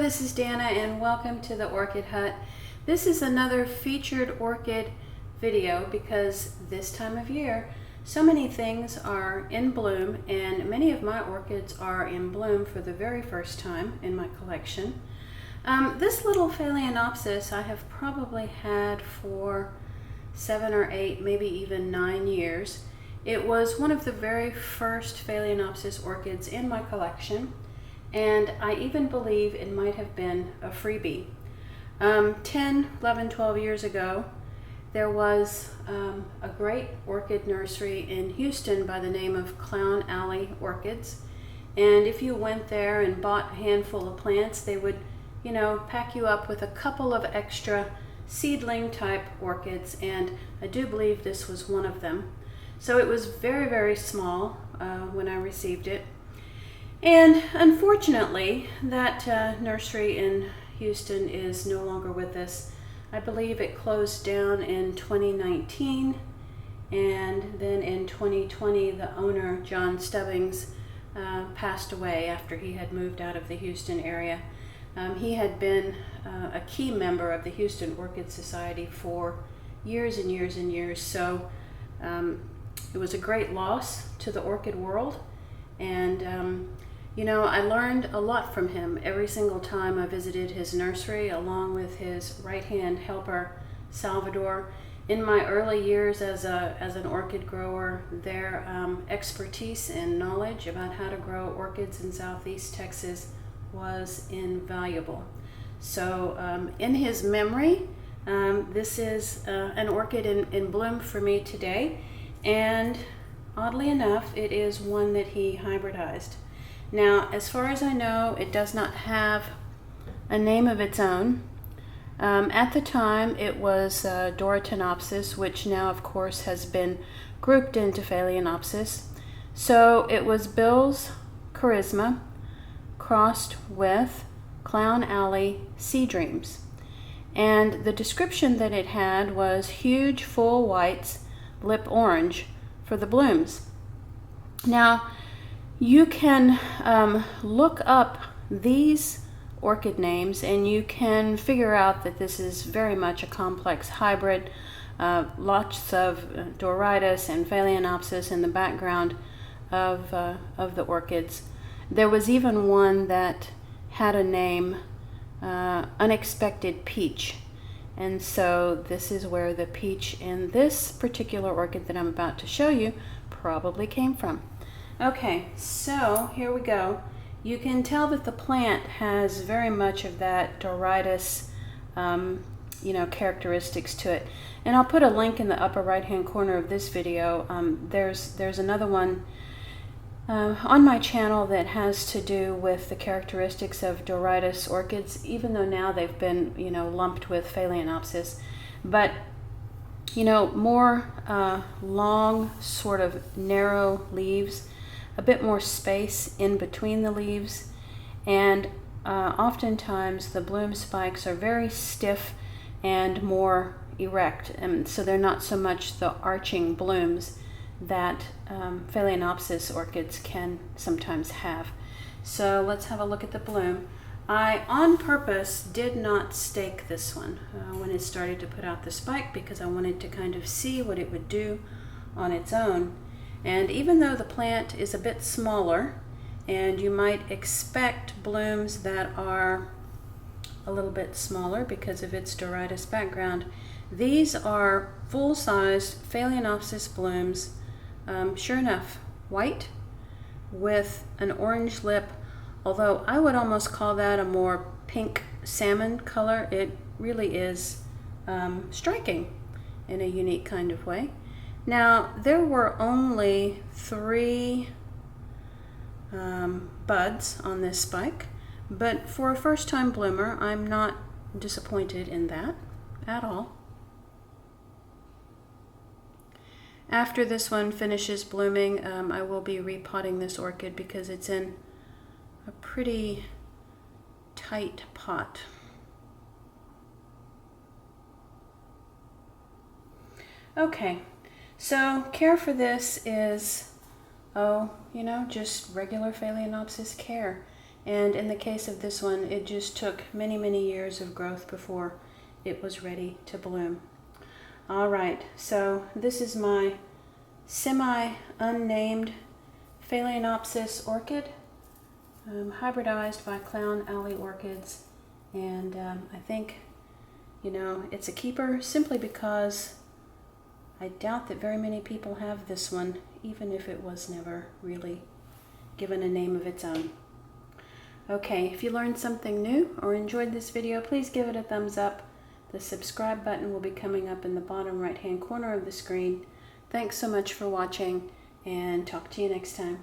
this is Dana and welcome to the Orchid Hut. This is another featured orchid video because this time of year so many things are in bloom, and many of my orchids are in bloom for the very first time in my collection. This little Phalaenopsis I have probably had for 7 or 8, maybe even 9 years. It was one of the very first Phalaenopsis orchids in my collection, and I even believe it might have been a freebie. 10, 11, 12 years ago, there was a great orchid nursery in Houston by the name of Clown Alley Orchids. And if you went there and bought a handful of plants, they would, pack you up with a couple of extra seedling type orchids, and I do believe this was one of them. So it was very, very small when I received it. And unfortunately, that nursery in Houston is no longer with us. I believe it closed down in 2019, and then in 2020 the owner, John Stubbings, passed away after he had moved out of the Houston area. He had been a key member of the Houston Orchid Society for years and years and years, so it was a great loss to the orchid world. And I learned a lot from him every single time I visited his nursery, along with his right-hand helper, Salvador. In my early years as an orchid grower, their expertise and knowledge about how to grow orchids in Southeast Texas was invaluable. So in his memory, this is an orchid in bloom for me today, and oddly enough, it is one that he hybridized. Now, as far as I know, it does not have a name of its own. At the time, it was Doritaenopsis, which now, of course, has been grouped into Phalaenopsis. So it was Bill's Charisma crossed with Clown Alley Sea Dreams. And the description that it had was huge, full whites, lip orange for the blooms. Now, you can look up these orchid names and you can figure out that this is very much a complex hybrid. Lots of Doritis and Phalaenopsis in the background of the orchids. There was even one that had a name, Unexpected Peach. And so this is where the peach in this particular orchid that I'm about to show you probably came from. Okay, so here we go. You can tell that the plant has very much of that Doritis, characteristics to it. And I'll put a link in the upper right-hand corner of this video. There's another one on my channel that has to do with the characteristics of Doritis orchids, even though now they've been, lumped with Phalaenopsis. But more long, sort of narrow leaves, a bit more space in between the leaves, and oftentimes the bloom spikes are very stiff and more erect, and so they're not so much the arching blooms that Phalaenopsis orchids can sometimes have. So let's have a look at the bloom. I, on purpose, did not stake this one when it started to put out the spike, because I wanted to kind of see what it would do on its own. And even though the plant is a bit smaller, and you might expect blooms that are a little bit smaller because of its Doritis background, these are full-sized Phalaenopsis blooms, sure enough, white with an orange lip, although I would almost call that a more pink salmon color. It really is striking in a unique kind of way. Now, there were only 3 buds on this spike, but for a first-time bloomer, I'm not disappointed in that at all. After this one finishes blooming, I will be repotting this orchid because it's in a pretty tight pot. Okay. So care for this is, just regular Phalaenopsis care. And in the case of this one, it just took many, many years of growth before it was ready to bloom. All right, so this is my semi-unnamed Phalaenopsis orchid, hybridized by Clown Alley Orchids. And I think, you know, it's a keeper simply because I doubt that very many people have this one, even if it was never really given a name of its own. Okay, if you learned something new or enjoyed this video, please give it a thumbs up. The subscribe button will be coming up in the bottom right-hand corner of the screen. Thanks so much for watching, and talk to you next time.